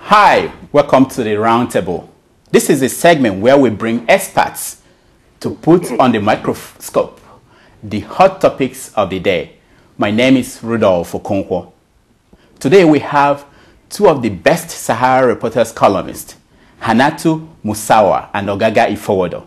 Hi, welcome to the Roundtable. This is a segment where we bring experts to put on the microscope the hot topics of the day. My name is Rudolph Okonkwo. Today we have two of the best Sahara Reporters columnists, Hannatu Musawa and Ogaga Ifowodo.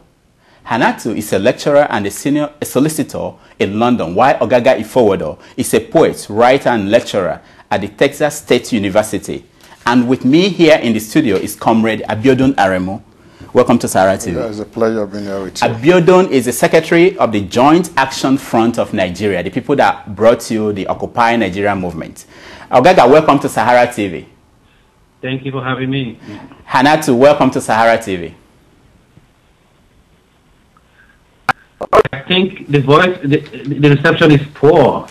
Hannatu is a lecturer and a senior solicitor in London, while Ogaga Ifowodo is a poet, writer, and lecturer at the Texas State University. And with me here in the studio is Comrade Abiodun Aremu. Welcome to SaharaTV. It's a pleasure being here with you. Abiodun is the secretary of the Joint Action Front of Nigeria, the people that brought you the Occupy Nigeria movement. Ogaga, welcome to SaharaTV. Thank you for having me. Hannatu, welcome to SaharaTV. I think the voice, the reception is poor.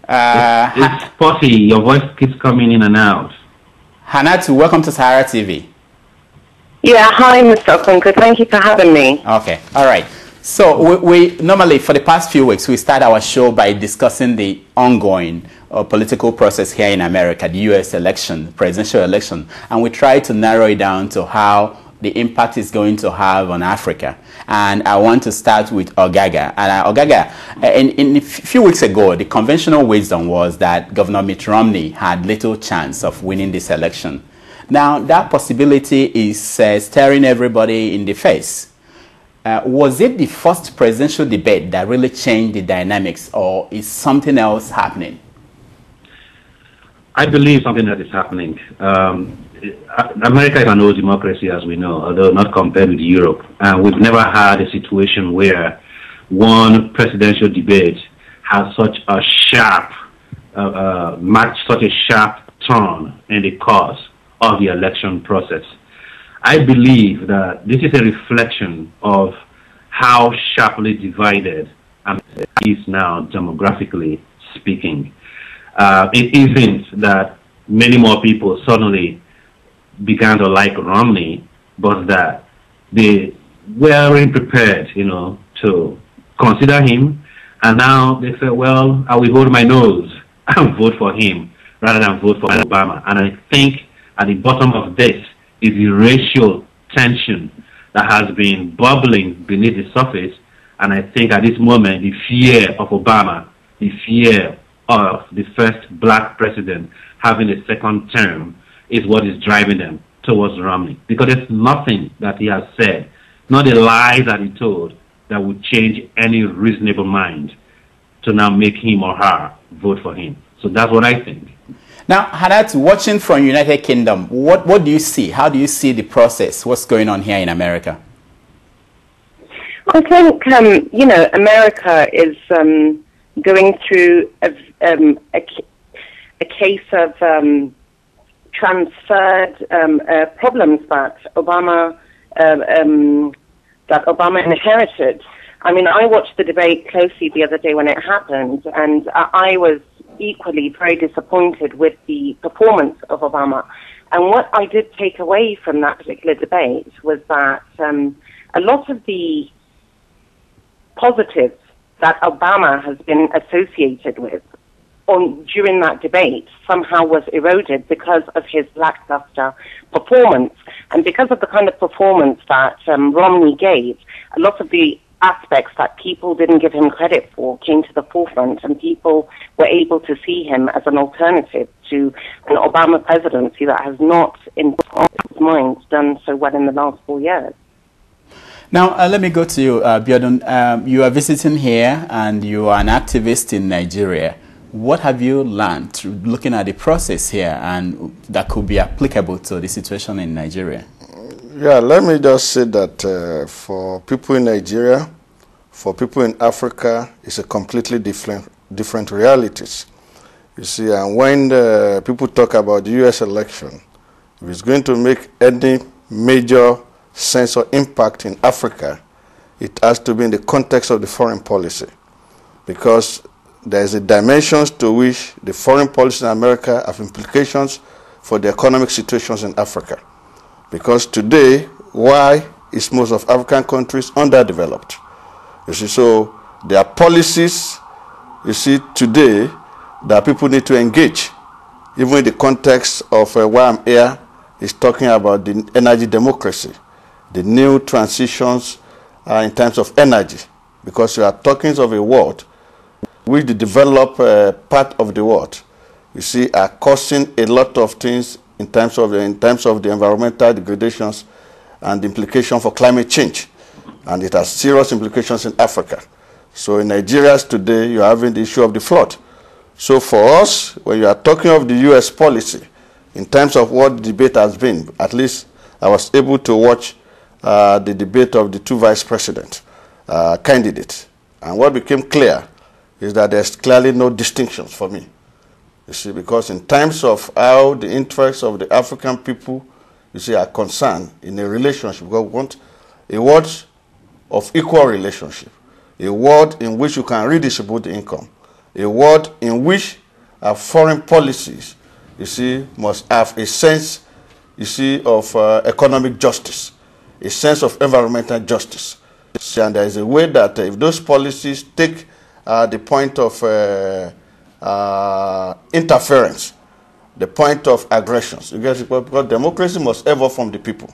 It's spotty. Your voice keeps coming in and out. Hannatu, welcome to SaharaTV. Yeah, hi, Mr. Okonkwo. Thank you for having me. Okay, all right. So we normally, for the past few weeks, we start our show by discussing the ongoing political process here in America, the U.S. election, presidential election, and we try to narrow it down to how the impact is going to have on Africa. And I want to start with Ogaga. And Ogaga, a few weeks ago, the conventional wisdom was that Governor Mitt Romney had little chance of winning this election. Now, that possibility is staring everybody in the face. Was it the first presidential debate that really changed the dynamics, or is something else happening? I believe something that is happening. America is an old democracy, as we know, although not compared with Europe. And we've never had a situation where one presidential debate has such a sharp, such a sharp turn in the course of the election process. I believe that this is a reflection of how sharply divided America is now, demographically speaking. It isn't that many more people suddenly began to like Romney, but that they weren't prepared, to consider him. And now they say, well, I will hold my nose and vote for him rather than vote for Obama. And I think at the bottom of this is the racial tension that has been bubbling beneath the surface. And I think at this moment, the fear of Obama, the fear of the first black president having a second term, is what is driving them towards Romney. Because there's nothing that he has said, not the lies that he told, that would change any reasonable mind to now make him or her vote for him. So that's what I think. Now, Hannatu, watching from United Kingdom, what do you see? How do you see the process? What's going on here in America? I think, America is going through a case of transferred problems that Obama inherited. I mean, I watched the debate closely the other day when it happened, and I was equally very disappointed with the performance of Obama. And what I did take away from that particular debate was that a lot of the positives that Obama has been associated with during that debate somehow was eroded because of his lackluster performance. And because of the kind of performance that Romney gave, a lot of the aspects that people didn't give him credit for came to the forefront, and people were able to see him as an alternative to an Obama presidency that has not, in his mind, done so well in the last 4 years. Now, let me go to you, Abiodun. You are visiting here, and you are an activist in Nigeria. What have you learned through looking at the process here, and that could be applicable to the situation in Nigeria? Yeah, let me just say that for people in Nigeria, for people in Africa, it's a completely different realities. You see, and when people talk about the U.S. election, if it's going to make any major sense or impact in Africa, it has to be in the context of the foreign policy, because there's a dimensions to which the foreign policy in America have implications for the economic situations in Africa. Because today, why is most of African countries underdeveloped? You see, so there are policies, you see, today that people need to engage, even in the context of why I'm here is talking about the energy democracy, the new transitions in terms of energy, because you are talking of a world which the developed part of the world, you see, are causing a lot of things in terms of the environmental degradations and the implication for climate change, and it has serious implications in Africa. So in Nigeria today, you are having the issue of the flood. So for us, when you are talking of the U.S. policy, in terms of what the debate has been, at least I was able to watch the debate of the two vice president candidates. And what became clear is that there's clearly no distinctions for me. You see, because in terms of how the interests of the African people, you see, are concerned in a relationship, because we want a world of equal relationship, a world in which you can redistribute the income, a world in which foreign policies, you see, must have a sense, you see, of economic justice, a sense of environmental justice. And there is a way that if those policies take the point of interference, the point of aggressions, because democracy must evolve from the people.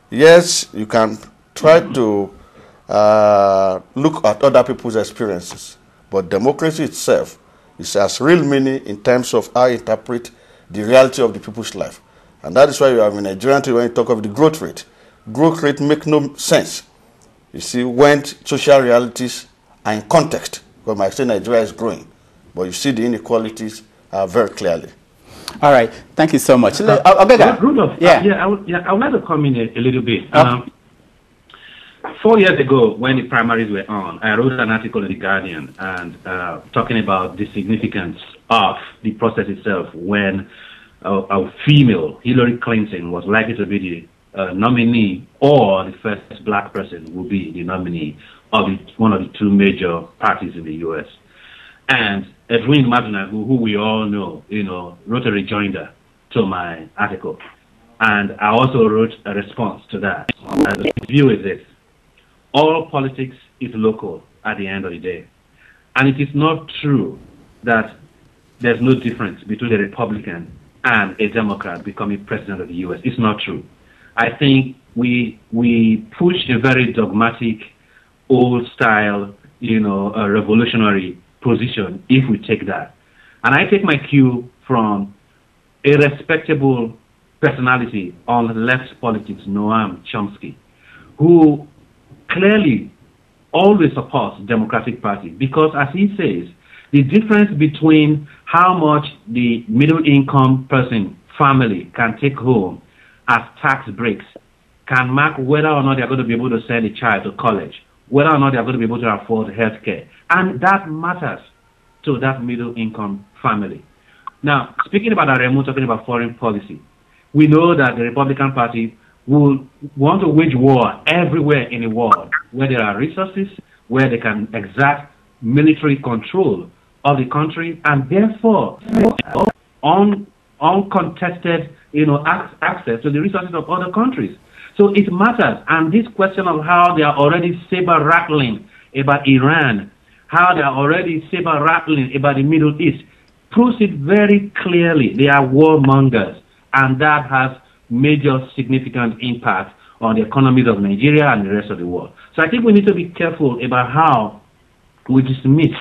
Yes, you can try to look at other people's experiences, but democracy itself has real meaning in terms of how you interpret the reality of the people's life. And that is why you have in Nigeria when you talk of the growth rate. Growth rate makes no sense, you see, when social realities are in context. Because I say Nigeria is growing, but you see the inequalities very clearly. All right, thank you so much. Rudolph, I would like to come in a little bit. 4 years ago, when the primaries were on, I wrote an article in The Guardian and talking about the significance of the process itself when a female, Hillary Clinton, was likely to be the nominee, or the first black person will be the nominee of one of the two major parties in the U.S. And Edwin Madunagu, who we all know, wrote a rejoinder to my article. And I also wrote a response to that. The view is this: all politics is local at the end of the day. And it is not true that there's no difference between a Republican and a Democrat becoming president of the U.S. It's not true. I think we push a very dogmatic, old-style, a revolutionary position if we take that. And I take my cue from a respectable personality on left politics, Noam Chomsky, who clearly always supports the Democratic Party because, as he says, the difference between how much the middle-income person, family, can take home as tax breaks can mark whether or not they're going to be able to send a child to college, whether or not they're going to be able to afford health care. And that matters to that middle-income family. Now, speaking about Aremu, talking about foreign policy, we know that the Republican Party will want to wage war everywhere in the world where there are resources, where they can exact military control of the country, and therefore uncontested access to the resources of other countries. So it matters. And this question of how they are already saber-rattling about Iran, how they are already saber-rattling about the Middle East, proves it very clearly. They are warmongers, and that has major significant impact on the economies of Nigeria and the rest of the world. So I think we need to be careful about how we dismiss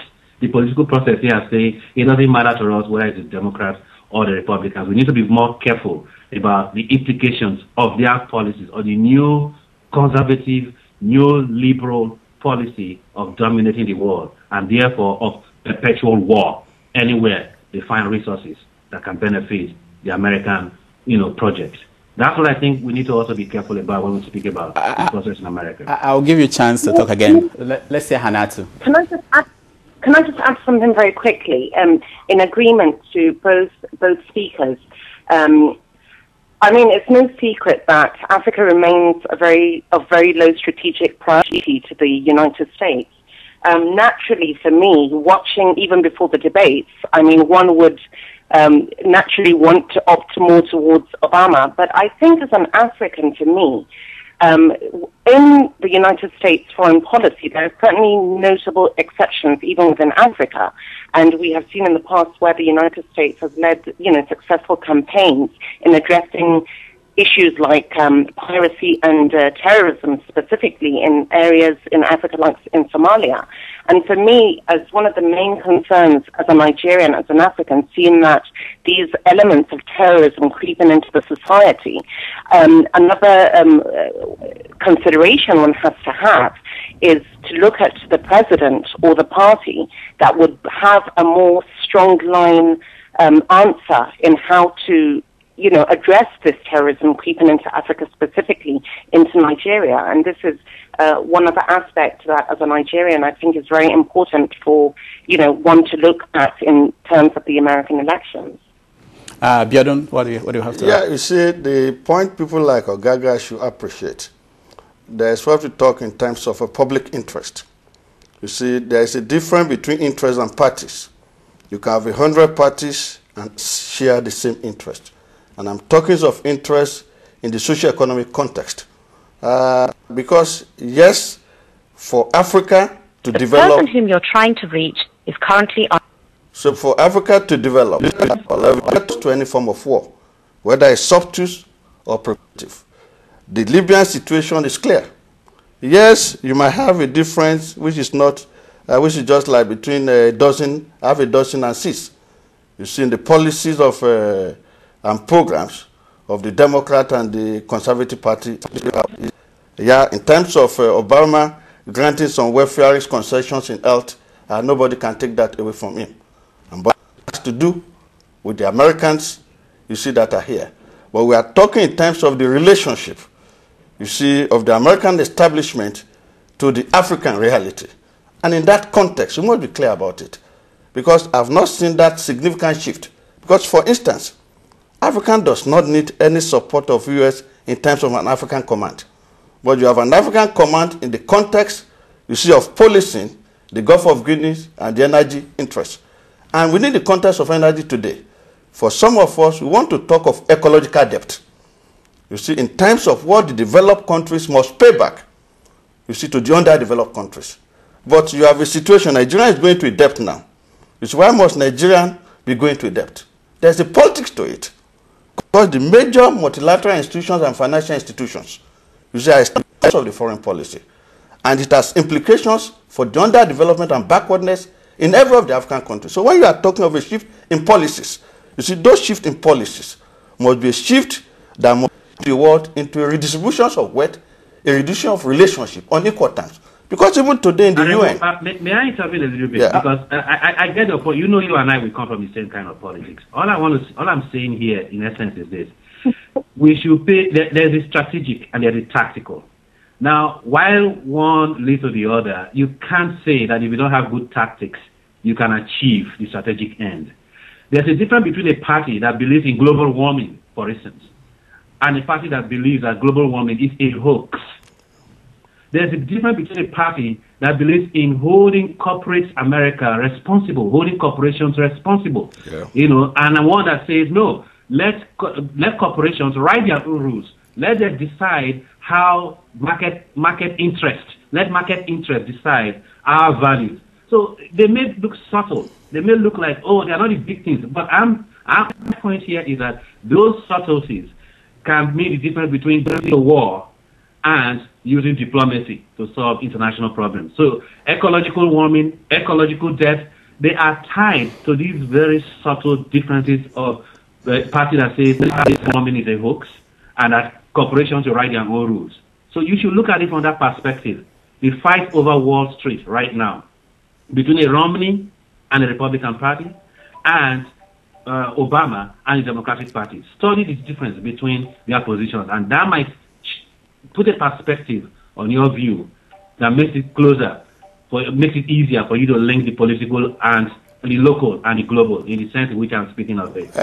the political process here and say it doesn't matter to us whether it's the Democrats or the Republicans. We need to be more careful about the implications of their policies or the new conservative, new liberal policy of dominating the world and therefore of perpetual war anywhere they find resources that can benefit the American, project. That's what I think we need to also be careful about when we speak about the process in America. I'll give you a chance to talk again. Let's say Hanatu. Can I just add something very quickly? In agreement to both speakers, it's no secret that Africa remains of very low strategic priority to the United States. Naturally, for me, watching even before the debates, one would naturally want to opt more towards Obama. But I think as an African, for me, in the United States foreign policy, there are certainly notable exceptions even within Africa. And we have seen in the past where the United States has led, successful campaigns in addressing issues like piracy and terrorism, specifically in areas in Africa like in Somalia. And for me, as one of the main concerns as a Nigerian, as an African, seeing that these elements of terrorism creeping into the society, another consideration one has to have is to look at the president or the party that would have a more strong line answer in how to address this terrorism creeping into Africa, specifically into Nigeria. And this is one of the aspects that, as a Nigerian, I think is very important for, one to look at in terms of the American elections. Biodun, what do you have to add? Yeah, you see, the point people like Ogaga should appreciate, there's what we talk in terms of a public interest. You see, there is a difference between interests and parties. You can have 100 parties and share the same interest. And I'm talking of interest in the socio-economic context. Because, yes, for Africa to develop... The person whom you're trying to reach is currently on... So for Africa to develop, to any form of war, whether it's substitute or preventive, the Libyan situation is clear. Yes, you might have a difference which is not, which is just like between half a dozen and 6. You see in the policies of and programs of the Democrat and the Conservative Party. Yeah, in terms of Obama granting some welfare concessions in health, nobody can take that away from him. And what it has to do with the Americans, you see, that are here. But we are talking in terms of the relationship, you see, of the American establishment to the African reality. And in that context, we must be clear about it. Because I've not seen that significant shift. Because, for instance, Africa does not need any support of U.S. in terms of an African command. But you have an African command in the context, you see, of policing the Gulf of Guinea and the energy interests. And within the context of energy today, for some of us, we want to talk of ecological debt. You see, in terms of what the developed countries must pay back, you see, to the underdeveloped countries. But you have a situation, Nigeria is going to a debt now. You see, why must Nigeria be going to a debt? There's a politics to it. Because the major multilateral institutions and financial institutions, you see, are established of the foreign policy. And it has implications for the underdevelopment and backwardness in every of the African countries. So when you are talking of a shift in policies, you see, those shifts in policies must be a shift that must be the world into a redistribution of wealth, a reduction of relationship on equal terms. Because even today in the UN... may I intervene a little bit? Yeah. Because I get the point. You and I, we come from the same kind of politics. All I'm saying here, in essence, is this. We should pay... There's a strategic and there's a tactical. Now, while one leads to the other, you can't say that if you don't have good tactics, you can achieve the strategic end. There's a difference between a party that believes in global warming, for instance, and a party that believes that global warming is a hoax. There's a difference between a party that believes in holding corporate America responsible, holding corporations responsible, and one that says, no, let corporations write their own rules. Let them decide how market interest decide our values. So they may look subtle. They may look like, oh, they're not the big things. But my point here is that those subtleties can mean the difference between going to war and using diplomacy to solve international problems. So ecological warming, ecological debt, they are tied to these very subtle differences of the party that says this warming is a hoax and that corporations will write their own rules. So you should look at it from that perspective. The fight over Wall Street right now between a Romney and the Republican Party and Obama and the Democratic Party. Study the difference between their positions, and that might put a perspective on your view that makes it closer, makes it easier for you to link the political and the local and the global in the sense in which I'm speaking of it.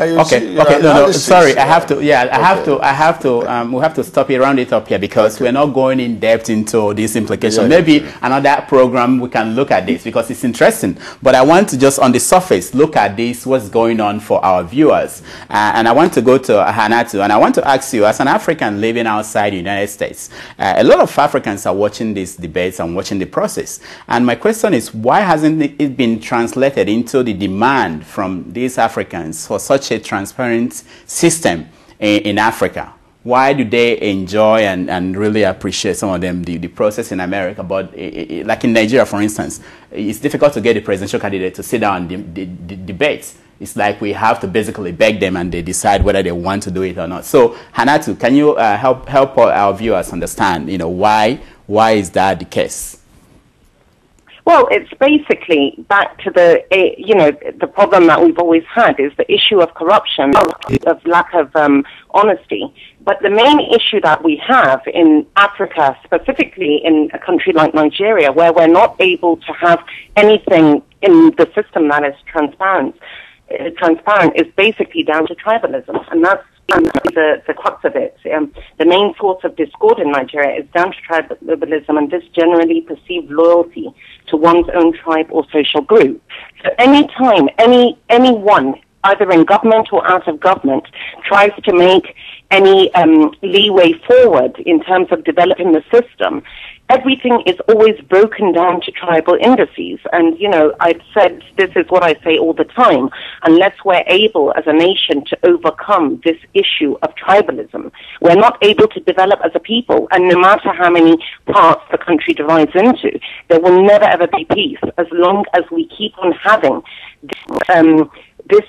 Sorry, I have to. We have to stop here, round it up here, because we're not going in depth into this implication. Maybe another program we can look at this because it's interesting. But I want to just on the surface look at this, what's going on for our viewers. And I want to go to Hanatu, and I want to ask you, as an African living outside the United States, a lot of Africans are watching these debates and watching the process. And my question is, why hasn't it been translated into the demand from these Africans for such a transparent system in Africa? why do they enjoy and really appreciate, some of them, the process in America? But like in Nigeria, for instance, it's difficult to get the presidential candidate to sit down and debate. It's like we have to basically beg them and they decide whether they want to do it or not. So, Hannatu, can you help our viewers understand, why is that the case? Well, it's basically back to the problem that we've always had is the issue of corruption, of lack of honesty. But the main issue that we have in Africa, specifically in a country like Nigeria, where we're not able to have anything in the system that is transparent is basically down to tribalism, and that's the crux of it. The main source of discord in Nigeria is down to tribalism and this generally perceived loyalty to one's own tribe or social group. So any time anyone, either in government or out of government, tries to make any leeway forward in terms of developing the system, everything is always broken down to tribal indices. And, I've said, this is what I say all the time, unless we're able as a nation to overcome this issue of tribalism, we're not able to develop as a people. And no matter how many parts the country divides into, there will never ever be peace as long as we keep on having this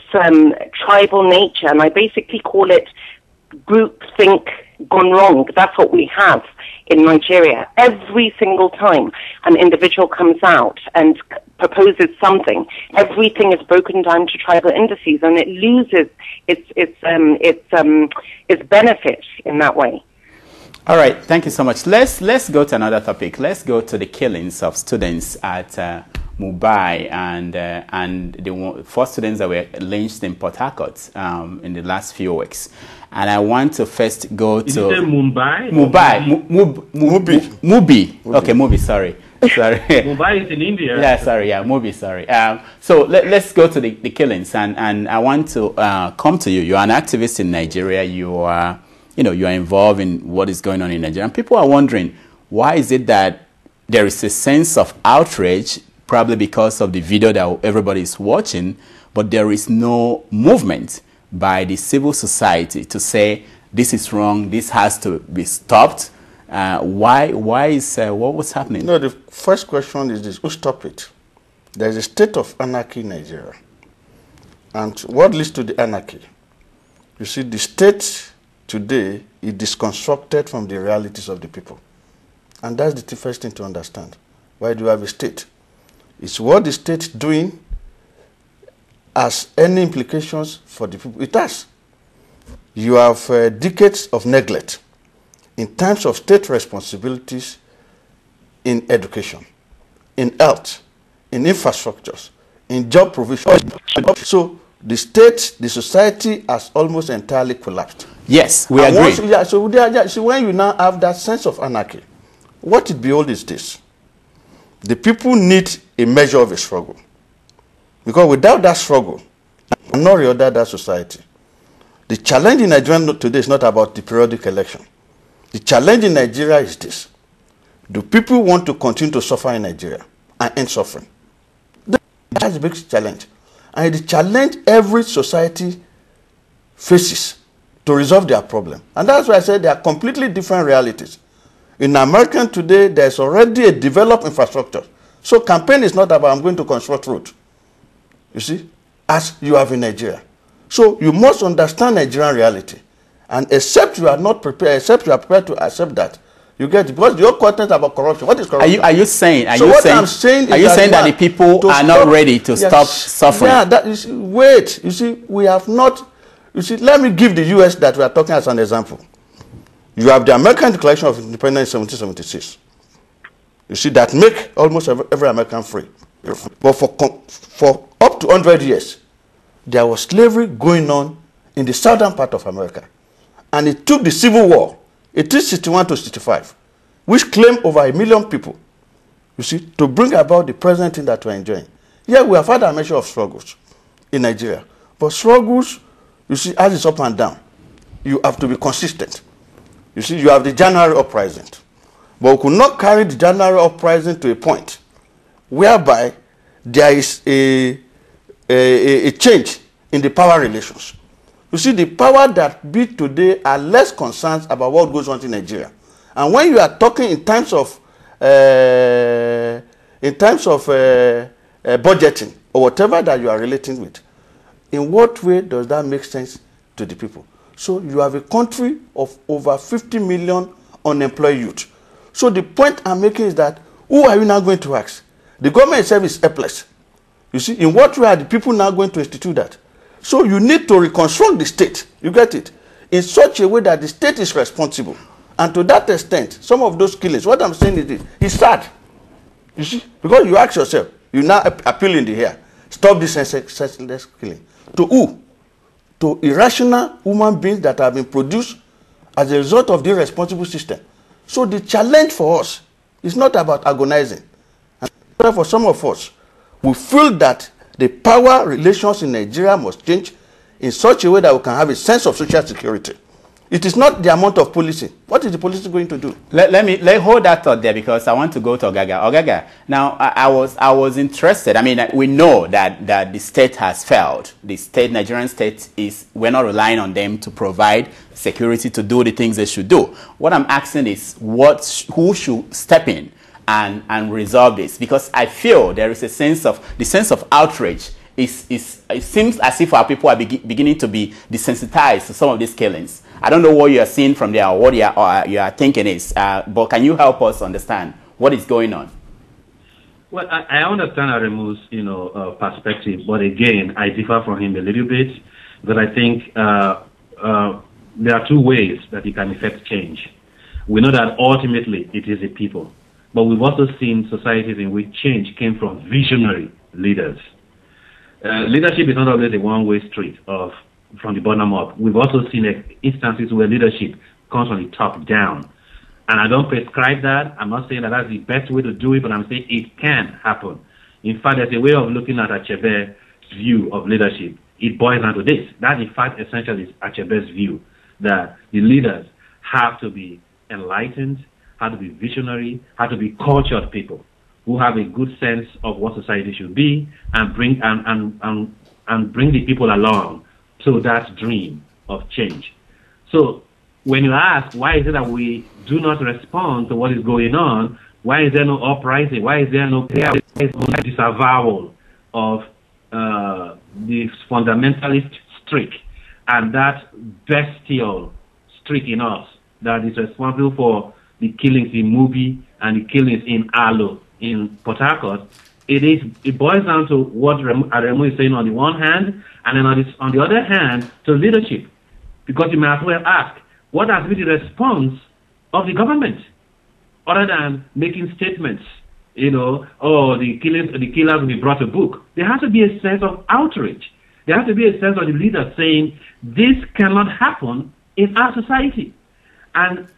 tribal nature. And I basically call it groupthink gone wrong. That's what we have in Nigeria. Every single time an individual comes out and proposes something, everything is broken down to tribal indices, and it loses its benefit in that way. All right, thank you so much. Let's go to another topic. Let's go to the killings of students at Mumbai and the 4 students that were lynched in Port Harcourt in the last few weeks. And I want to first go to Mumbai. Mubi. Okay, Mubi. Sorry. Mumbai is in India. Yeah, sorry. Yeah, Mubi. Sorry. So let's go to the killings, and I want to come to you. You're an activist in Nigeria. You are involved in what is going on in Nigeria. And people are wondering, why is it that there is a sense of outrage, probably because of the video that everybody is watching, but there is no movement by the civil society to say this is wrong, this has to be stopped? Why is what was happening? No, the first question is this: who stopped it? There is a state of anarchy in Nigeria, and what leads to the anarchy? You see, the state today is disconstructed from the realities of the people, and that's the first thing to understand. Why do you have a state? It's what the state doing has any implications for the people. It has. You have decades of neglect in terms of state responsibilities in education, in health, in infrastructures, in job provision. So the state, the society has almost entirely collapsed. Yes, we agree. So when you now have that sense of anarchy, what it beholds is this: the people need a measure of a struggle. Because without that struggle, you cannot reorder that society. The challenge in Nigeria today is not about the periodic election. The challenge in Nigeria is this: do people want to continue to suffer in Nigeria and end suffering? That's the big challenge. And the challenge every society faces to resolve their problem. And that's why I said they are completely different realities. In America today, there's already a developed infrastructure. So campaign is not about I'm going to construct road, you see, as you have in Nigeria. So you must understand Nigerian reality. And except you are not prepared, except you are prepared to accept that, you get it. Because your content about corruption. What is corruption? Are you saying? I'm saying that the people are not ready to stop suffering? Yeah. That is. Wait. You see, we have not. You see, let me give the U.S. that we are talking as an example. You have the American Declaration of Independence in 1776. You see, that make almost every American free. But for up to 100 years, there was slavery going on in the southern part of America. And it took the Civil War, 1861 to 65, which claimed over 1 million people, you see, to bring about the present thing that we're enjoying. Yeah, we have had a measure of struggles in Nigeria. But struggles, you see, as it's up and down, you have to be consistent. You see, you have the January uprising. But we could not carry the January uprising to a point whereby there is a change in the power relations. You see, the power that be today are less concerned about what goes on in Nigeria. And when you are talking in terms of budgeting or whatever that you are relating with, in what way does that make sense to the people? So you have a country of over 50 million unemployed youth. So the point I'm making is that who are you now going to ask? The government itself is helpless. You see, in what way are the people now going to institute that? So you need to reconstruct the state, you get it, in such a way that the state is responsible. And to that extent, some of those killings, what I'm saying is this, it's sad. You see, because you ask yourself, you now appeal in the air, stop this senseless killing. To who? To irrational human beings that have been produced as a result of the irresponsible system. So the challenge for us is not about agonizing. And for some of us, we feel that the power relations in Nigeria must change in such a way that we can have a sense of social security. It is not the amount of policing. What is the policing going to do? Let me hold that thought there, because I want to go to Ogaga. Ogaga, now I was interested. I mean, we know that the state has failed. The Nigerian state we're not relying on them to provide security to do the things they should do. What I'm asking is who should step in and resolve this? Because I feel there is the sense of outrage. It seems as if our people are beginning to be desensitized to some of these killings. I don't know what you are seeing from there or what you are thinking is, but can you help us understand what is going on? Well, I understand Aremu's perspective, but again, I differ from him a little bit, because I think there are two ways that it can affect change. We know that ultimately it is the people, but we've also seen societies in which change came from visionary leaders. Leadership is not always a one-way street from the bottom up. We've also seen instances where leadership comes from the top down. And I don't prescribe that. I'm not saying that that's the best way to do it, but I'm saying it can happen. In fact, there's a way of looking at Achebe's view of leadership. It boils down to this. That, in fact, essentially is Achebe's view, that the leaders have to be enlightened, have to be visionary, have to be cultured people who have a good sense of what society should be, and bring the people along to that dream of change. So when you ask, why is it that we do not respond to what is going on? Why is there no uprising? Why is there no disavowal of the fundamentalist streak and that bestial streak in us that is responsible for the killings in Mubi and the killings in Alo in Port Harcourt? It boils down to what Aremu is saying on the one hand, and then on the other hand, to leadership. Because you may as well ask, what has been the response of the government? Other than making statements, the killers will be brought to book. There has to be a sense of outrage. There has to be a sense of the leader saying, this cannot happen in our society. And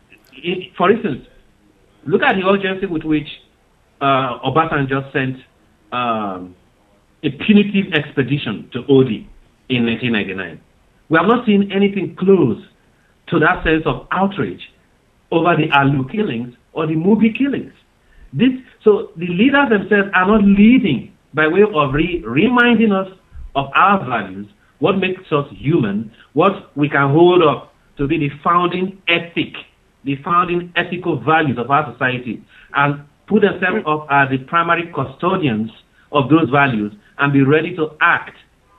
for instance, look at the urgency with which Obasanjo sent a punitive expedition to Odi in 1999. We have not seen anything close to that sense of outrage over the Alu killings or the Mubi killings. So the leaders themselves are not leading by way of reminding us of our values, what makes us human, what we can hold up to be the founding ethic, the founding ethical values of our society, and put themselves up as the primary custodians of those values and be ready to act,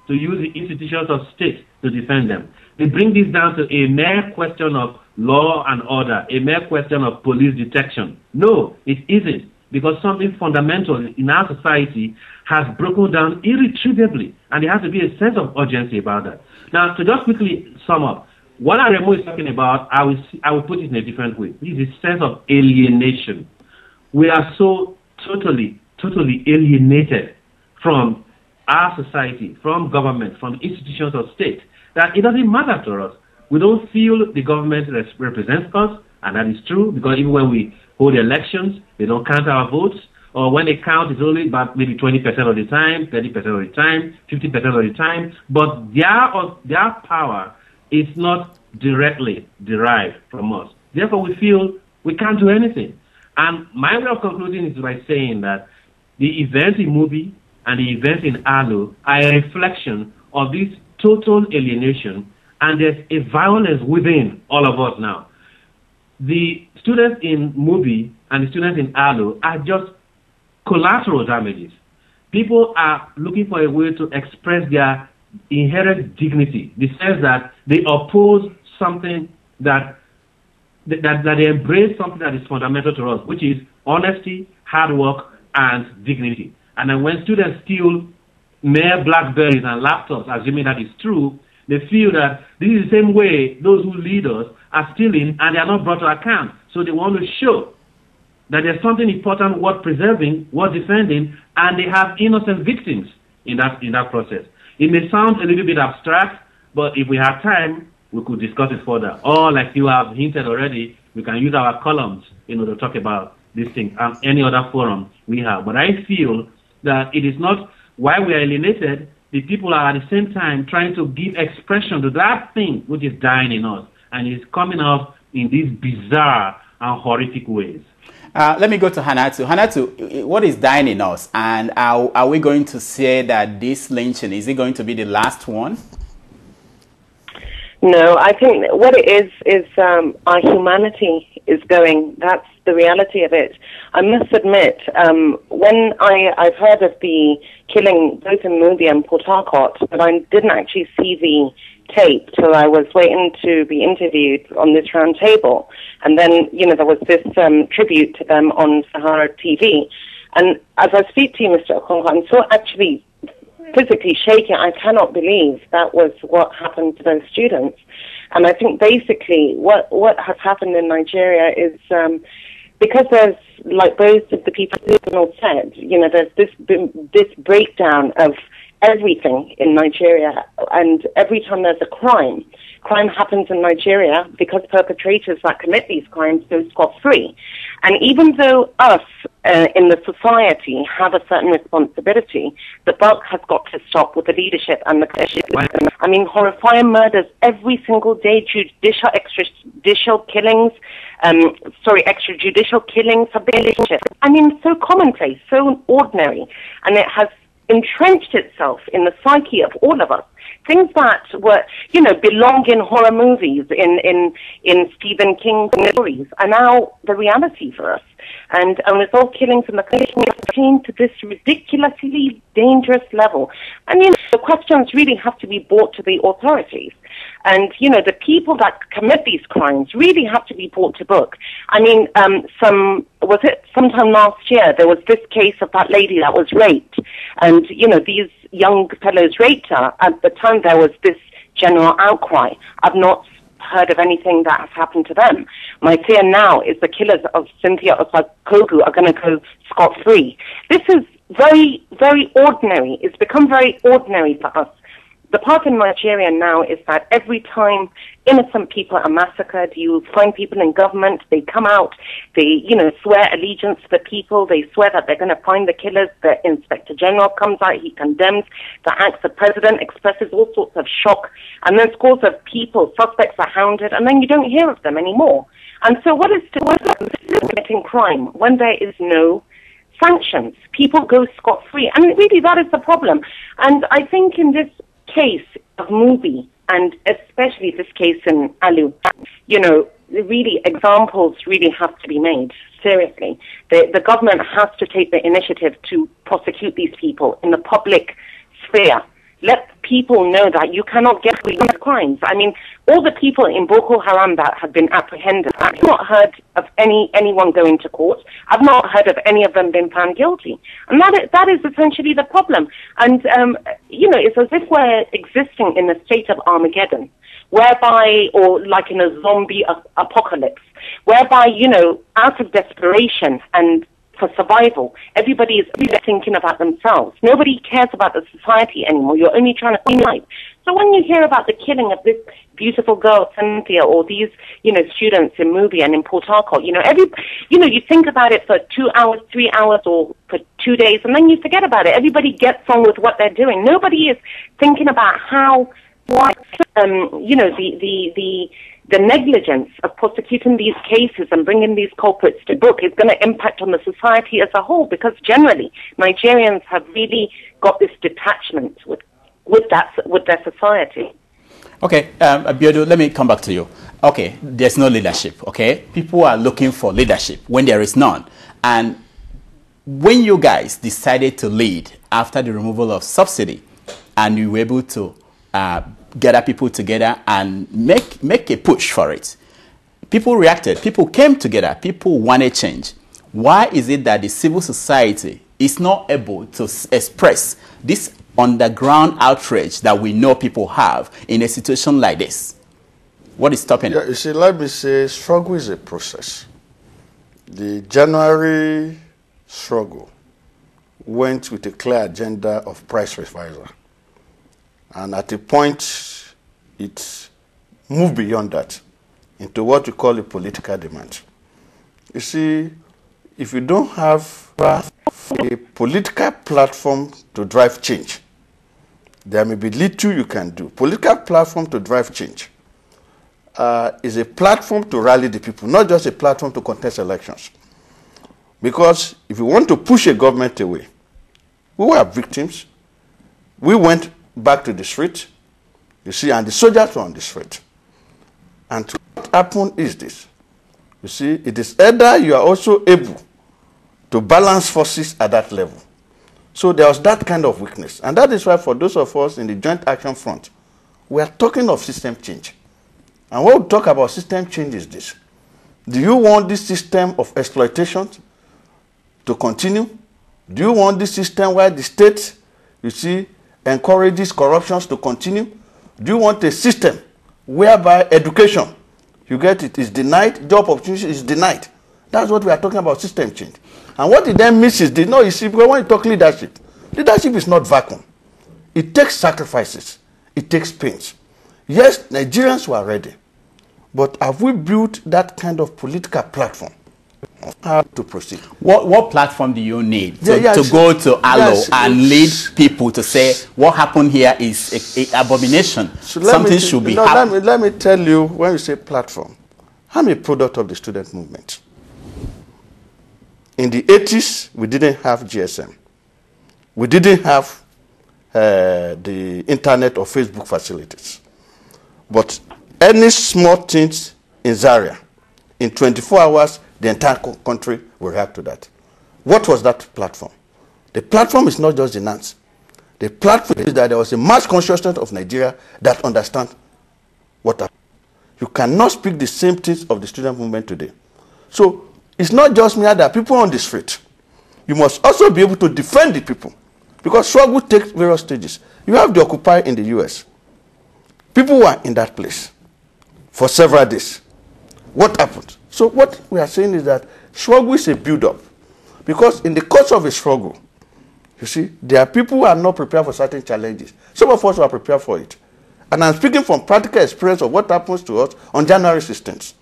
to use the institutions of state to defend them. They bring this down to a mere question of law and order, a mere question of police detection. No, it isn't, because something fundamental in our society has broken down irretrievably, and there has to be a sense of urgency about that. Now, to just quickly sum up, what Aremu is talking about, I will put it in a different way. This is a sense of alienation. We are so totally alienated from our society, from government, from institutions of state, that it doesn't matter to us. We don't feel the government represents us, and that is true, because even when we hold elections, they don't count our votes, or when they count, it's only about maybe 20% of the time, 30% of the time, 50% of the time, but their power is not directly derived from us. Therefore, we feel we can't do anything. And my way of concluding is by saying that the events in Mubi and the events in Alo are a reflection of this total alienation and there's a violence within all of us now. The students in MUBI and the students in ALO are just collateral damages. People are looking for a way to express their inherent dignity, the sense that they oppose something that they embrace something that is fundamental to us, which is honesty, hard work, and dignity. And then when students steal mere BlackBerries and laptops, assuming that is true, they feel that this is the same way those who lead us are stealing and they are not brought to account. So they want to show that there's something important worth preserving, worth defending, and they have innocent victims in that process. It may sound a little bit abstract, but if we have time, we could discuss it further. Or, like you have hinted already, we can use our columns, to talk about these things and any other forum we have. But I feel that it is not why we are alienated. The people are at the same time trying to give expression to that thing which is dying in us, and it's coming out in these bizarre and horrific ways. Let me go to Hannatu. Hannatu, what is dying in us? And are we going to say that this lynching, is it going to be the last one? No, I think what it is our humanity is going. That's the reality of it. I must admit, when I've heard of the killing both in MUBI and Port Harcourt, but I didn't actually see the tape till I was waiting to be interviewed on this round table. And then, there was this tribute to them on SaharaTV. And as I speak to you, Mr. Okonkwo, I'm so actually physically shaking. I cannot believe that was what happened to those students. And I think basically what has happened in Nigeria is because there's, like both of the people said, there's this breakdown of everything in Nigeria, and every time there's a crime happens in Nigeria because perpetrators that commit these crimes go scot-free. And even though us in the society have a certain responsibility, the buck has got to stop with the leadership and the commission. I mean, horrifying murders every single day, extrajudicial killings, extrajudicial killings have been, I mean, so commonplace, so ordinary, and it has entrenched itself in the psyche of all of us. Things that were, belong in horror movies, in Stephen King's stories, are now the reality for us. And with all killings in the country, came to this ridiculously dangerous level. And, the questions really have to be brought to the authorities. And, the people that commit these crimes really have to be brought to book. I mean, sometime last year, there was this case of that lady that was raped. And, these young fellows raped her. At the time, there was this general outcry. I've not heard of anything that has happened to them. My fear now is the killers of Cynthia Osakogu are going to go scot-free. This is very, very ordinary. It's become very ordinary for us. The part in Nigeria now is that every time innocent people are massacred, you find people in government, they come out, they, swear allegiance to the people, they swear that they're going to find the killers, the Inspector General comes out, he condemns the acts, the President expresses all sorts of shock, and then scores of people, suspects are hounded, and then you don't hear of them anymore. And so what is committing crime when there is no sanctions? People go scot-free, and really that is the problem. And I think in this case of MUBI, and especially this case in Alu, really examples really have to be made, seriously. The government has to take the initiative to prosecute these people in the public sphere. Let people know that you cannot get away with crimes. I mean, all the people in Boko Haram that have been apprehended, I've not heard of anyone going to court. I've not heard of any of them being found guilty. And that is essentially the problem. And, it's as if we're existing in a state of Armageddon, whereby, or like in a zombie apocalypse, whereby, out of desperation and for survival, everybody is thinking about themselves. Nobody cares about the society anymore. You're only trying to find life. So when you hear about the killing of this beautiful girl, Cynthia, or these, students in MUBI and in Port Harcourt, you think about it for 2 hours, 3 hours, or for 2 days, and then you forget about it. Everybody gets on with what they're doing. Nobody is thinking about the negligence of prosecuting these cases and bringing these culprits to book is going to impact on the society as a whole, because generally Nigerians have really got this detachment with their society. Okay, Abiodun, let me come back to you. Okay, there's no leadership, okay? People are looking for leadership when there is none. And when you guys decided to lead after the removal of subsidy, and you were able to gather people together and make a push for it, people reacted, people came together, people wanted change. Why is it that the civil society is not able to express this underground outrage that we know people have in a situation like this? What is stopping it? You see, let me say, struggle is a process. The January struggle went with a clear agenda of price revisal. And at a point, it moved beyond that into what we call a political demand. You see, if you don't have a political platform to drive change, there may be little you can do. Political platform to drive change is a platform to rally the people, not just a platform to contest elections. Because if you want to push a government away, we were victims. We went back to the street, you see, and the soldiers were on the street. And what happened is this. You see, it is either you are also able to balance forces at that level. So there was that kind of weakness. And that is why for those of us in the Joint Action Front, we are talking of system change. And what we talk about system change is this. Do you want this system of exploitation to continue? Do you want this system where the state, you see, encourages corruptions to continue? Do you want a system whereby education, you get it, is denied, job opportunity is denied? That's what we are talking about, system change. And what it then means is, you see, because when you talk leadership, leadership is not vacuum. It takes sacrifices. It takes pains. Yes, Nigerians were ready. But have we built that kind of political platform how to proceed? What platform do you need to go to ALO and lead people to say what happened here is an abomination? So something should be happening. Let me tell you, when you say platform, I'm a product of the student movement. In the 80s, we didn't have GSM. We didn't have the internet or Facebook facilities. But any small things in Zaria, in 24 hours, the entire country will react to that. What was that platform? The platform is not just the NANS. The platform is that there was a mass consciousness of Nigeria that understands what happened. You cannot speak the same things of the student movement today. So it's not just me, there are people on the street. You must also be able to defend the people. Because struggle takes various stages. You have the Occupy in the US. People were in that place for several days. What happened? So what we are saying is that struggle is a build-up. Because in the course of a struggle, you see, there are people who are not prepared for certain challenges. Some of us are prepared for it. And I'm speaking from practical experience of what happens to us on January 16th.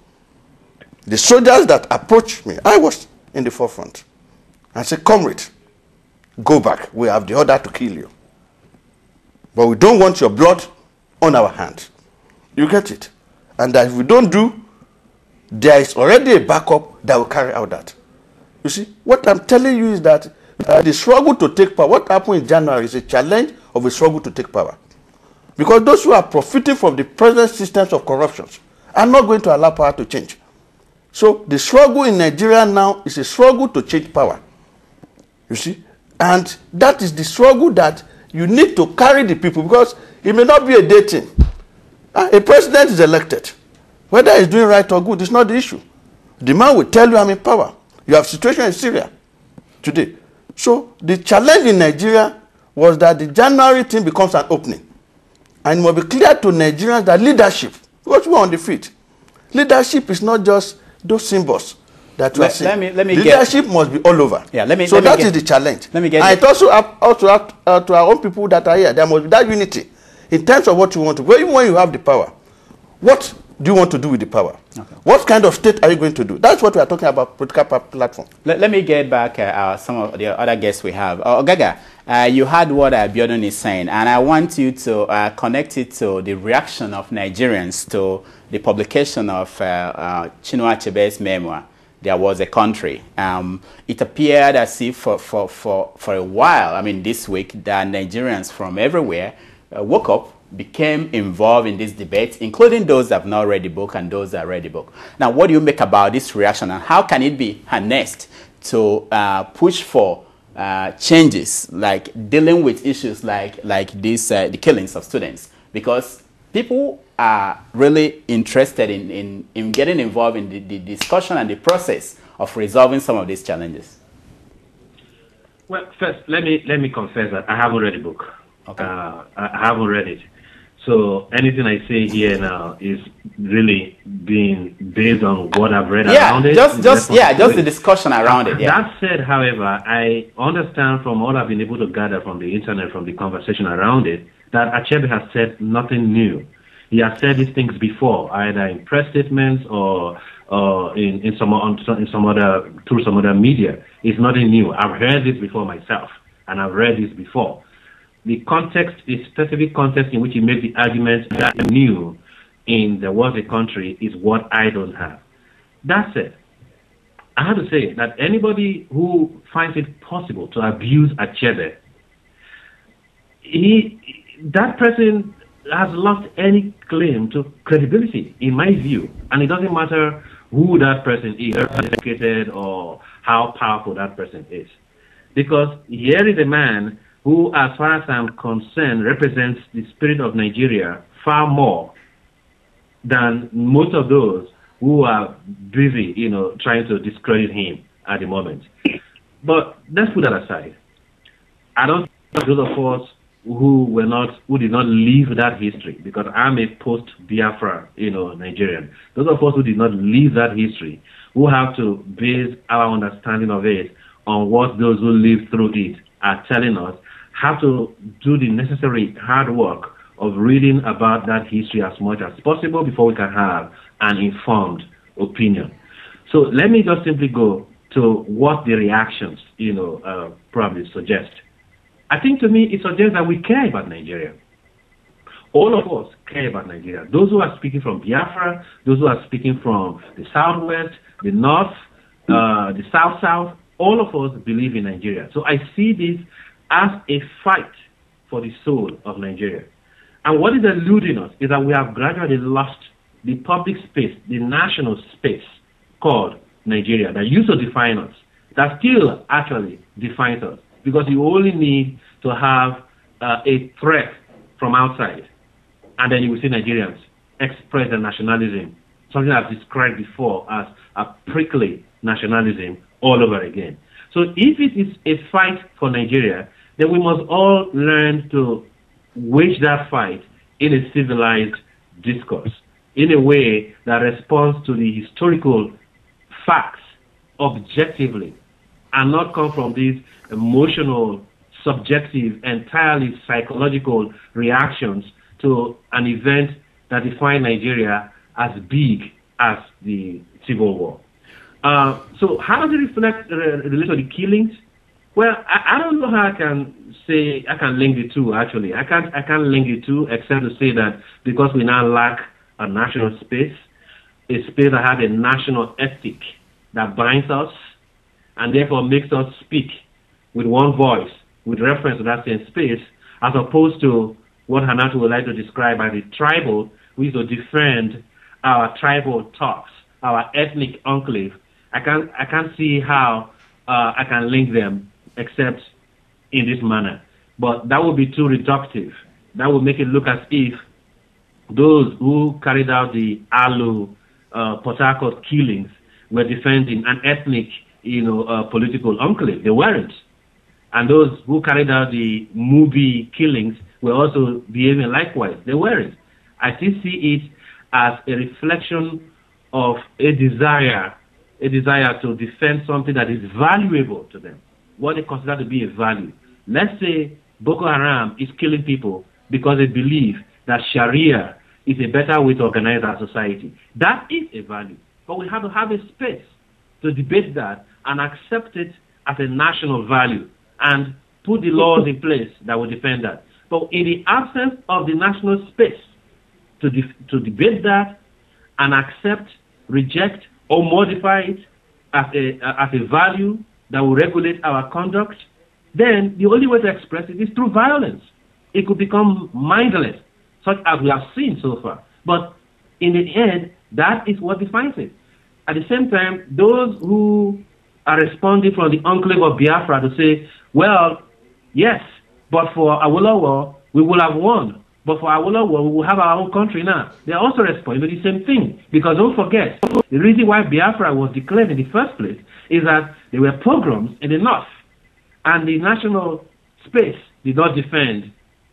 The soldiers that approached me, I was in the forefront. I said, comrade, go back. We have the order to kill you. But we don't want your blood on our hands. You get it? And that if we don't do, there is already a backup that will carry out that. You see, what I'm telling you is that the struggle to take power, what happened in January is a challenge of a struggle to take power. Because those who are profiting from the present systems of corruption are not going to allow power to change. So the struggle in Nigeria now is a struggle to change power. You see? And that is the struggle that you need to carry the people, because it may not be a day thing. A president is elected. Whether he's doing right or good, it's not the issue. The man will tell you I'm in power. You have situation in Syria today. So the challenge in Nigeria was that the January thing becomes an opening. And it must be clear to Nigerians that leadership, because we're on the feet, leadership is not just those symbols that we are seeing. Leadership must be all over. Yeah, so that is the challenge. And it also to our own people that are here, there must be that unity in terms of what you want to do. Even when you have the power, what do you want to do with the power? Okay. What kind of state are you going to do? That's what we are talking about, political platform. Let me get back some of the other guests we have. Gaga, you heard what Abiodun is saying, and I want you to connect it to the reaction of Nigerians to the publication of Chinua Achebe's memoir, There Was a Country. It appeared as if for a while, I mean this week, that Nigerians from everywhere woke up became involved in this debate, including those that have not read the book and those that read the book. Now, what do you make about this reaction, and how can it be harnessed to push for changes, like dealing with issues like this, the killings of students? Because people are really interested in getting involved in the discussion and the process of resolving some of these challenges. Well, first, let me confess that I haven't read the book. Okay. I haven't read it. So anything I say here now is really being based on what I've read around it. Just the discussion around it. Yeah. That said, however, I understand from what I've been able to gather from the internet, from the conversation around it, that Achebe has said nothing new. He has said these things before, either in press statements or in some other through some other media. It's nothing new. I've heard this before myself, and I've read this before. The context, the specific context in which he made the argument that new in the was a country is what I don't have. That said, I have to say that anybody who finds it possible to abuse Achebe, that person has lost any claim to credibility, in my view. And it doesn't matter who that person is, educated or how powerful that person is. Because here is a man who, as far as I'm concerned, represents the spirit of Nigeria far more than most of those who are busy, trying to discredit him at the moment. But let's put that aside. I don't think those of us who did not live that history, because I'm a post-Biafra, Nigerian. Those of us who did not live that history, who have to base our understanding of it on what those who lived through it are telling us, have to do the necessary hard work of reading about that history as much as possible before we can have an informed opinion. So let me just simply go to what the reactions, probably suggest. I think to me it suggests that we care about Nigeria. All of us care about Nigeria. Those who are speaking from Biafra, those who are speaking from the Southwest, the North, the South, all of us believe in Nigeria. So I see this as a fight for the soul of Nigeria. And what is eluding us is that we have gradually lost the public space, the national space called Nigeria that used to define us, that still actually defines us. Because you only need to have a threat from outside, and then you will see Nigerians express their nationalism, something I've described before as a prickly nationalism all over again. So if it is a fight for Nigeria, then we must all learn to wage that fight in a civilized discourse, in a way that responds to the historical facts objectively, and not come from these emotional, subjective, entirely psychological reactions to an event that defined Nigeria as big as the Civil War. So how does it reflect relate to the killings? Well, I don't know how I can link the two, actually. I can't link the two except to say that because we now lack a national space, a space that has a national ethic that binds us and therefore makes us speak with one voice with reference to that same space, as opposed to what Hannatu would like to describe as the tribal. We used to defend our tribal talks, our ethnic enclave. I can't see how I can link them except in this manner. But that would be too reductive. That would make it look as if those who carried out the Alu Port Harcourt killings were defending an ethnic, political enclave. They weren't. And those who carried out the movie killings were also behaving likewise. They weren't. I still see it as a reflection of a desire to defend something that is valuable to them, what they consider to be a value. Let's say Boko Haram is killing people because they believe that Sharia is a better way to organize our society. That is a value. But we have to have a space to debate that and accept it as a national value and put the laws in place that will defend that. But in the absence of the national space to debate that and accept, reject, or modify it as a value that will regulate our conduct, then the only way to express it is through violence. It could become mindless. such as we have seen so far. But in the end, that is what defines it. At the same time, those who are responding from the enclave of Biafra to say, well, yes, but for Awolowo, we will have won. But for Awolowo, we will have our own country now. They are also responding to the same thing. Because don't forget, the reason why Biafra was declared in the first place is that there were pogroms in the north. And the national space did not defend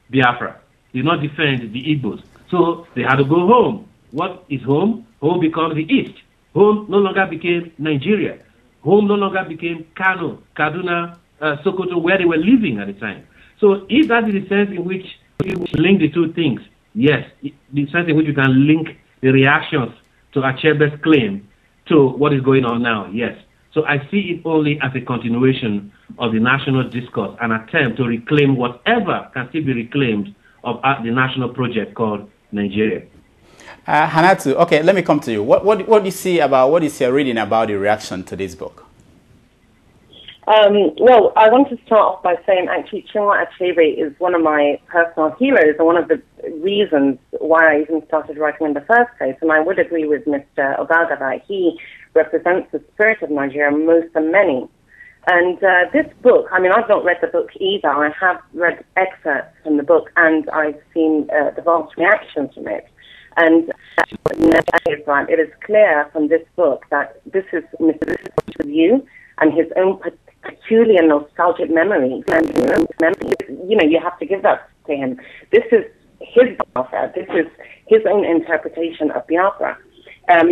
Biafra, did not defend the Igbos. So they had to go home. What is home? Home becomes the East. Home no longer became Nigeria. Home no longer became Kano, Kaduna, Sokoto, where they were living at the time. So if that is the sense in which you link the two things, yes, the sense in which you can link the reactions to Achebe's claim to what is going on now, yes. So I see it only as a continuation of the national discourse, an attempt to reclaim whatever can still be reclaimed of the national project called Nigeria. Hanatu, okay, let me come to you. What do you see about, what is your reading about the reaction to this book? Well, I want to start off by saying actually Chinua Achebe is one of my personal heroes and one of the reasons why I even started writing in the first place. And I would agree with Mr. Ogaga that he represents the spirit of Nigeria most than many. And this book, I mean, I've not read the book either. I have read excerpts from the book and I've seen the vast reactions from it. And it is clear from this book that this is Mr. view and his own peculiar nostalgic memories. And, you know, you have to give that to him. This is his Biafra. This is his own interpretation of Biafra.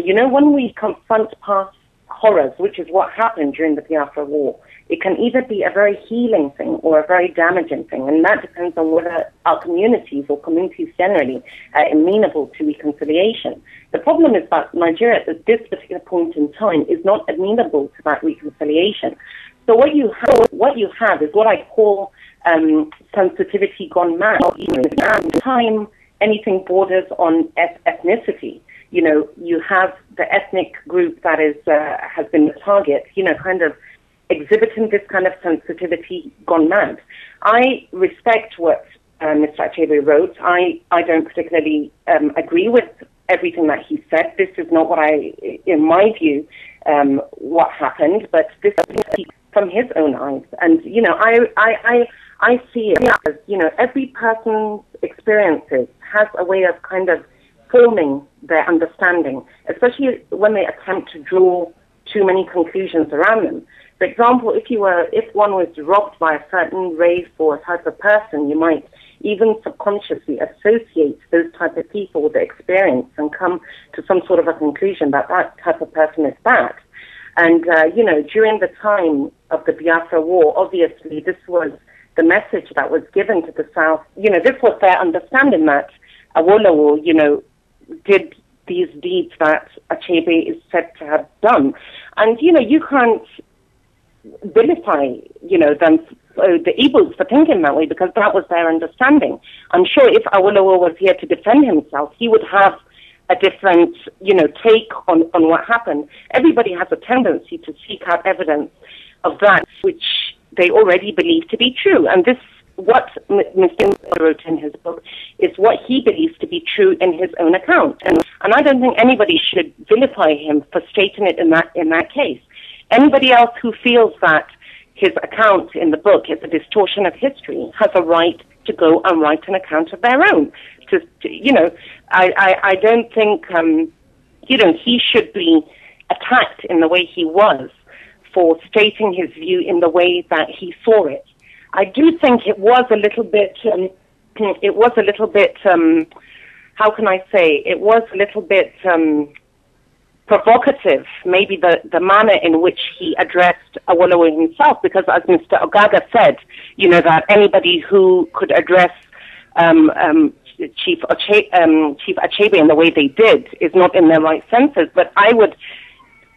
You know, when we confront past horrors, which is what happened during the Biafra War, it can either be a very healing thing or a very damaging thing, and that depends on whether our communities or communities generally are amenable to reconciliation. The problem is that Nigeria at this particular point in time is not amenable to that reconciliation. So what you have is what I call sensitivity gone mad. At the time, anything borders on ethnicity. You know, you have the ethnic group that is has been the target, you know, kind of exhibiting this kind of sensitivity gone mad. I respect what Mr. Achebe wrote. I don't particularly agree with everything that he said. This is not what in my view, what happened, but this is from his own eyes. And, you know, I see it as, you know, every person's experiences has a way of kind of forming their understanding, especially when they attempt to draw too many conclusions around them. For example, if one was robbed by a certain race or a type of person, you might even subconsciously associate those type of people with the experience and come to some sort of a conclusion that that type of person is bad. And, you know, during the time of the Biafra War, obviously this was the message that was given to the South. You know, this was their understanding that Awolowo, you know, did these deeds that Achebe is said to have done. And, you know, you can't vilify, you know, them, the Igbos for thinking that way because that was their understanding. I'm sure if Awolowo was here to defend himself, he would have a different, you know, take on what happened. Everybody has a tendency to seek out evidence of that which they already believe to be true. And this, what Mr. wrote in his book, is what he believes to be true in his own account. And I don't think anybody should vilify him for stating it in that case. Anybody else who feels that his account in the book is a distortion of history has a right to go and write an account of their own. You know, I don't think, you know, he should be attacked in the way he was for stating his view in the way that he saw it. I do think it was a little bit, how can I say, it was a little bit provocative, maybe the manner in which he addressed Awolowo himself, because as Mr. Ogaga said, you know, that anybody who could address Chief Achebe in the way they did is not in their right senses. But I would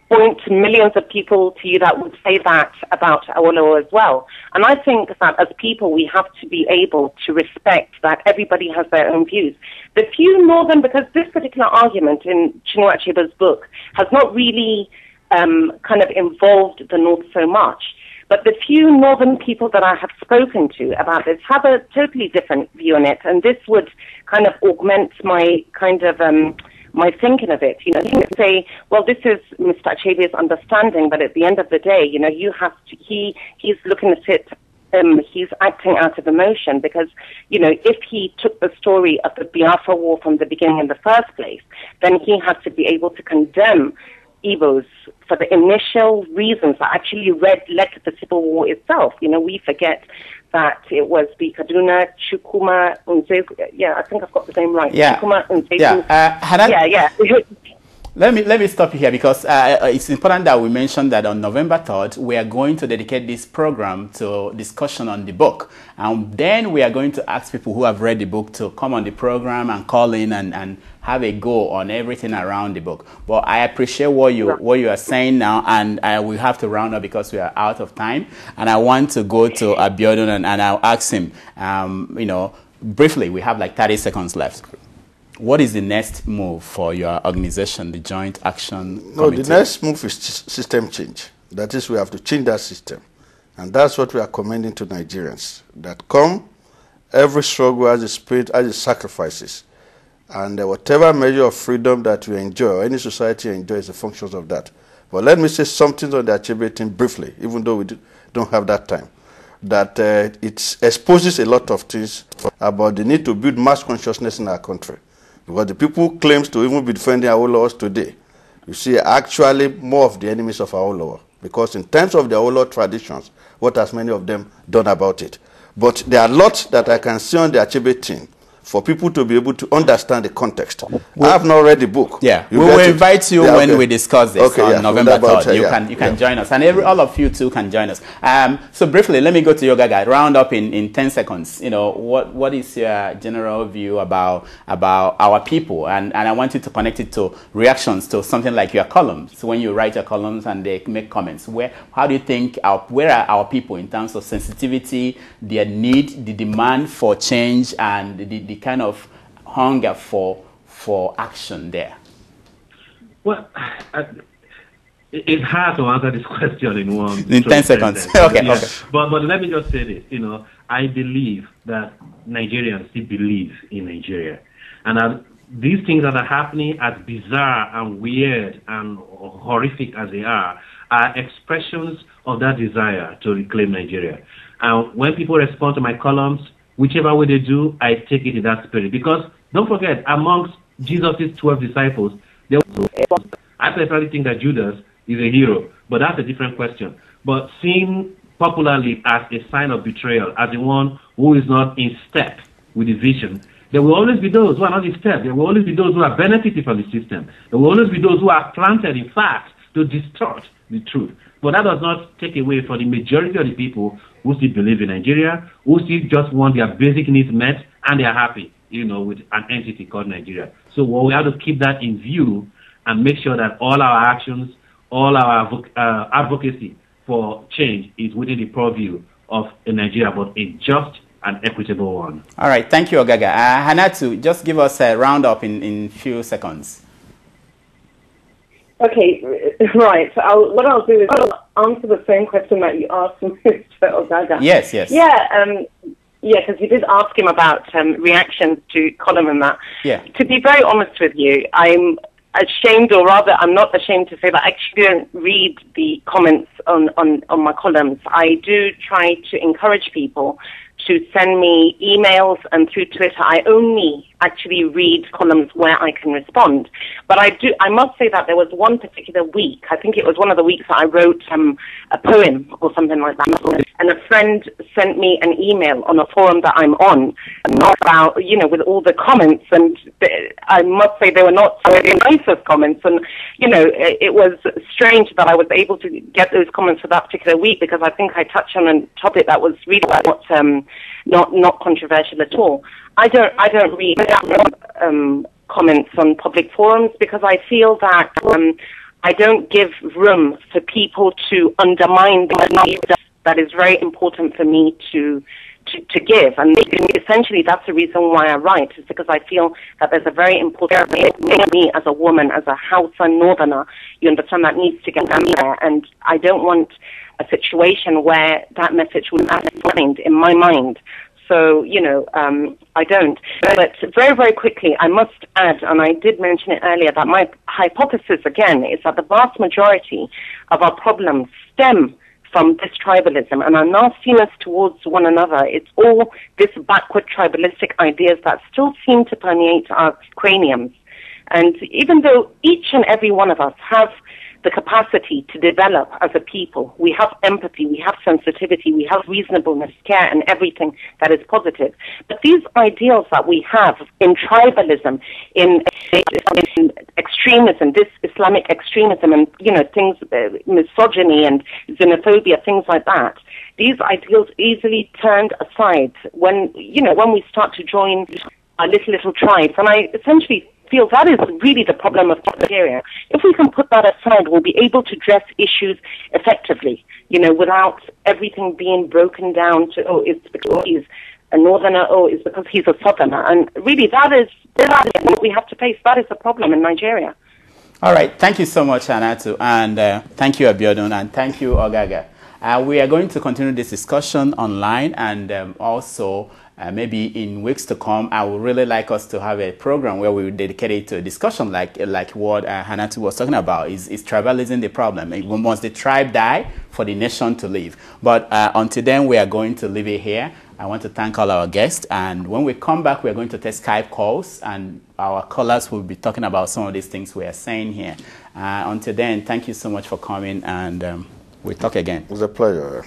point to millions of people to you that would say that about Awolowo as well. And I think that as people, we have to be able to respect that everybody has their own views. The few northern, because this particular argument in Chinua Achebe's book has not really kind of involved the North so much. But the few northern people that I have spoken to about this have a totally different view on it, and this would kind of augment my kind of my thinking of it. You know, you can say, well, this is Mr. Achebe's understanding, but at the end of the day, you know, you have to, he's looking at it, he's acting out of emotion, because, you know, if he took the story of the Biafra War from the beginning in the first place, then he has to be able to condemn Igbos for the initial reasons that actually led to the civil war itself. You know, we forget that it was the Kaduna, Chukuma, Unzeku. Yeah, I think I've got the name right. Yeah. Chukuma, Unzeku. Yeah. Let me stop you here, because it's important that we mention that on November 3rd, we are going to dedicate this program to discussion on the book. And then we are going to ask people who have read the book to come on the program and call in and have a go on everything around the book. But I appreciate what you are saying now, and we have to round up because we are out of time. And I want to go to Abiodun and I'll ask him, you know, briefly, we have like 30 seconds left. What is the next move for your organization, the Joint Action Committee? No, the next move is system change. That is, we have to change that system. And that's what we are commending to Nigerians. That every struggle has its spirit, has its sacrifices. And whatever measure of freedom that we enjoy, or any society enjoys, the functions of that. But let me say something on the Achebe thing briefly, even though we don't have that time. That it exposes a lot of things about the need to build mass consciousness in our country. Because the people who claim to even be defending our laws today, you see, actually more of the enemies of our law. Because in terms of the law traditions, what has many of them done about it? But there are lots that I can see on the Achebe thing for people to be able to understand the context. I have not read the book. Yeah, we will invite you when we discuss this on November 3rd. You can join us, and all of you too can join us. So briefly, let me go to Yogaga. Round up in 10 seconds. You know, what is your general view about our people? And I want you to connect it to reactions to something like your columns. So when you write your columns and they make comments, how do you think where are our people in terms of sensitivity, their need, the demand for change, and the kind of hunger for action there? Well, it's hard to answer this question in 10 seconds. Okay. But let me just say this. You know, I believe that Nigerians still believe in Nigeria, and these things that are happening, as bizarre and weird and horrific as they are expressions of that desire to reclaim Nigeria. And when people respond to my columns, whichever way they do, I take it in that spirit. Because don't forget, amongst Jesus' 12 disciples, I personally think that Judas is a hero, but that's a different question. But seen popularly as a sign of betrayal, as the one who is not in step with the vision, there will always be those who are not in step. There will always be those who are benefiting from the system. There will always be those who are planted, in fact, to distort the truth. But that does not take away from the majority of the people who still believe in Nigeria, who still just want their basic needs met, and they are happy, you know, with an entity called Nigeria. So we have to keep that in view and make sure that all our actions, all our advocacy for change is within the purview of Nigeria, but a just and equitable one. All right, thank you, Ogaga. Hanatu, just give us a roundup in few seconds. Okay, right. So what I'll do is I'll answer the same question that you asked Mr. Ogaga. Yes. Yeah, because you did ask him about reactions to column and that. Yeah. To be very honest with you, I'm ashamed, or rather, I'm not ashamed to say that I actually don't read the comments on my columns. I do try to encourage people to send me emails, and through Twitter, I only actually read columns where I can respond. But I must say that there was one particular week, I think it was one of the weeks that I wrote a poem or something like that, and a friend sent me an email on a forum that I'm on, about, you know, with all the comments, and I must say they were not some of the nicest comments, and, you know, it was strange that I was able to get those comments for that particular week, because I think I touched on a topic that was really not controversial at all. I don't read comments on public forums, because I feel that I don't give room for people to undermine the knowledge that is very important for me to give. And essentially that's the reason why I write, is because I feel that there's a very important me as a woman, as a Hausa Northerner, you understand, that needs to get down there. And I don't want a situation where that message would be aligned in my mind. So, I don't. But very, very quickly, I must add, and I did mention it earlier, that my hypothesis, again, is that the vast majority of our problems stem from this tribalism and our nastiness towards one another. It's all this backward tribalistic ideas that still seem to permeate our craniums. And even though each and every one of us have the capacity to develop as a people, we have empathy, we have sensitivity, we have reasonableness, care, and everything that is positive. But these ideals that we have in tribalism, in extremism, this Islamic extremism, and things, misogyny and xenophobia, things like that, these ideals easily turned aside when we start to join our little tribes. And I essentially feel that is really the problem of Nigeria. If we can put that aside, we'll be able to address issues effectively, without everything being broken down to, it's because he's a northerner, it's because he's a southerner. And really, that is what we have to face. That is the problem in Nigeria. All right. Thank you so much, Anatu. And thank you, Abiodun. And thank you, Ogaga. We are going to continue this discussion online, and also maybe in weeks to come, I would really like us to have a program where we dedicate it to a discussion like what Hanatu was talking about. Is tribalism the problem? Must the tribe die for the nation to live? But until then, we are going to leave it here. I want to thank all our guests. And when we come back, we are going to take Skype calls, and our callers will be talking about some of these things we are saying here. Until then, thank you so much for coming, and we'll talk again. It was a pleasure.